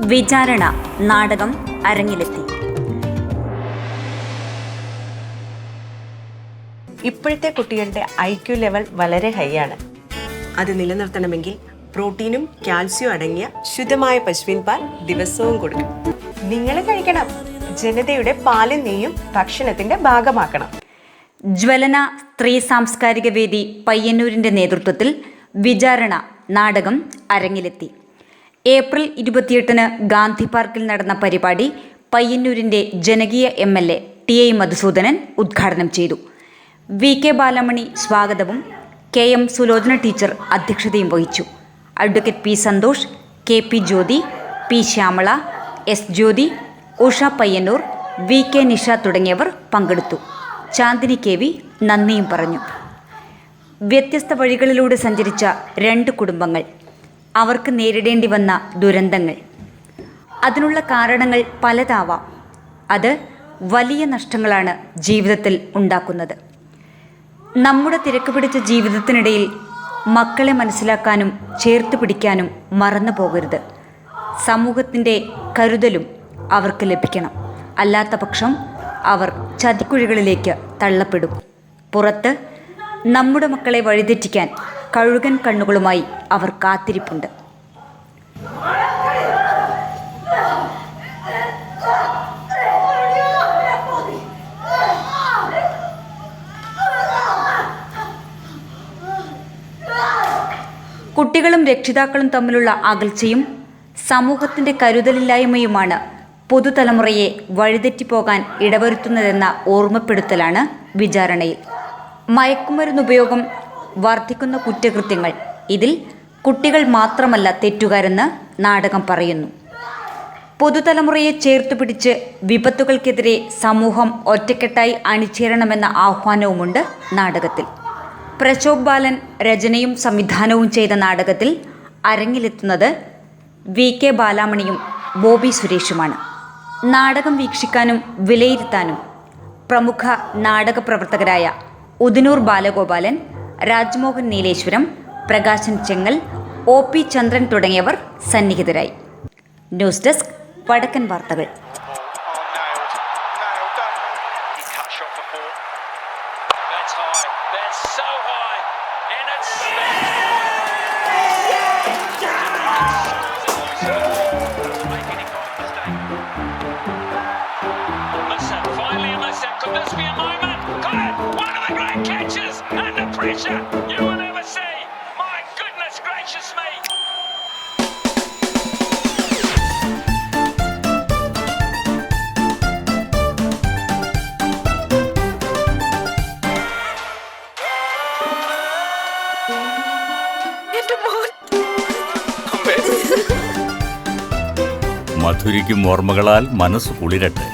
വിചാരണ നാടകം അരങ്ങിലെത്തി. ഇപ്പോഴത്തെ കുട്ടികളുടെ IQ ലെവൽ വളരെ ഹൈ ആണ്. അത് നിലനിർത്തണമെങ്കിൽ പ്രോട്ടീനും കാൽസ്യവും അടങ്ങിയ ശുദ്ധമായ പശുവിൻ പാൽ ദിവസവും കൊടുക്കും. നിങ്ങൾ കഴിക്കണം. ജനതയുടെ പാലും നെയ്യും ഭക്ഷണത്തിന്റെ ഭാഗമാക്കണം. ജ്വലന സ്ത്രീ സാംസ്കാരിക വേദി പയ്യന്നൂരിൻ്റെ നേതൃത്വത്തിൽ വിചാരണ നാടകം അരങ്ങിലെത്തി. ഏപ്രിൽ 28 ഗാന്ധി പാർക്കിൽ നടന്ന പരിപാടി പയ്യന്നൂരിൻ്റെ ജനകീയ MLA TI മധുസൂദനൻ ഉദ്ഘാടനം ചെയ്തു. VK ബാലമണി സ്വാഗതവും KM സുലോചന ടീച്ചർ അധ്യക്ഷതയും വഹിച്ചു. Advocate P Santhosh, KP Jyothi, P Shyamala, S Jyothi, Usha Payyanur, VK Nisha തുടങ്ങിയവർ പങ്കെടുത്തു. ചാന്ദിനി KV നന്ദിയും പറഞ്ഞു. വ്യത്യസ്ത വഴികളിലൂടെ സഞ്ചരിച്ച 2 കുടുംബങ്ങൾ, അവർക്ക് നേരിടേണ്ടി വന്ന ദുരന്തങ്ങൾ, അതിനുള്ള കാരണങ്ങൾ പലതാവാം. അത് വലിയ നഷ്ടങ്ങളാണ് ജീവിതത്തിൽ ഉണ്ടാക്കുന്നത്. നമ്മുടെ തിരക്ക് പിടിച്ച ജീവിതത്തിനിടയിൽ മക്കളെ മനസ്സിലാക്കാനും ചേർത്ത് പിടിക്കാനും മറന്നു പോകരുത്. സമൂഹത്തിൻ്റെ കരുതലും അവർക്ക് ലഭിക്കണം. അല്ലാത്ത പക്ഷം അവർ ചതിക്കുഴികളിലേക്ക് തള്ളപ്പെടും. പുറത്ത് നമ്മുടെ മക്കളെ വഴിതെറ്റിക്കാൻ കഴുകൻ കണ്ണുകളുമായി അവർ കാത്തിരിപ്പുണ്ട്. കുട്ടികളും രക്ഷിതാക്കളും തമ്മിലുള്ള അകൽച്ചയും സമൂഹത്തിൻ്റെ കരുതലില്ലായ്മയുമാണ് പുതുതലമുറയെ വഴിതെറ്റിപ്പോകാൻ ഇടവരുത്തുന്നതെന്ന ഓർമ്മപ്പെടുത്തലാണ് വിചാരണയിൽ. മയക്കുമരുന്നുപയോഗം, വർദ്ധിക്കുന്ന കുറ്റകൃത്യങ്ങൾ, ഇതിൽ കുട്ടികൾ മാത്രമല്ല തെറ്റുകാരെന്ന് നാടകം പറയുന്നു. പുതുതലമുറയെ ചേർത്തുപിടിച്ച് വിപത്തുകൾക്കെതിരെ സമൂഹം ഒറ്റക്കെട്ടായി അണിചേരണമെന്ന ആഹ്വാനവുമുണ്ട് നാടകത്തിൽ. പ്രശോഭ് ബാലൻ രചനയും സംവിധാനവും ചെയ്ത നാടകത്തിൽ അരങ്ങിലെത്തുന്നത് VK ബാലാമണിയും ബോബി സുരേഷുമാണ്. നാടകം വീക്ഷിക്കാനും വിലയിരുത്താനും പ്രമുഖ നാടക പ്രവർത്തകരായ ഉദിനൂർ ബാലഗോപാലൻ, രാജ്മോഹൻ നീലേശ്വരം, പ്രകാശൻ ചെങ്ങൽ, OP ചന്ദ്രൻ തുടങ്ങിയവർ സന്നിഹിതരായി. ന്യൂസ് ഡെസ്ക് വടക്കൻ വാർത്തകൾ. Could this be a moment? Got it! One of the great catches! Under pressure! You will never see! My goodness gracious me! മധുരിക്കും ഓർമ്മകളാൽ മനസ്സ് കുളിരട്ടെ.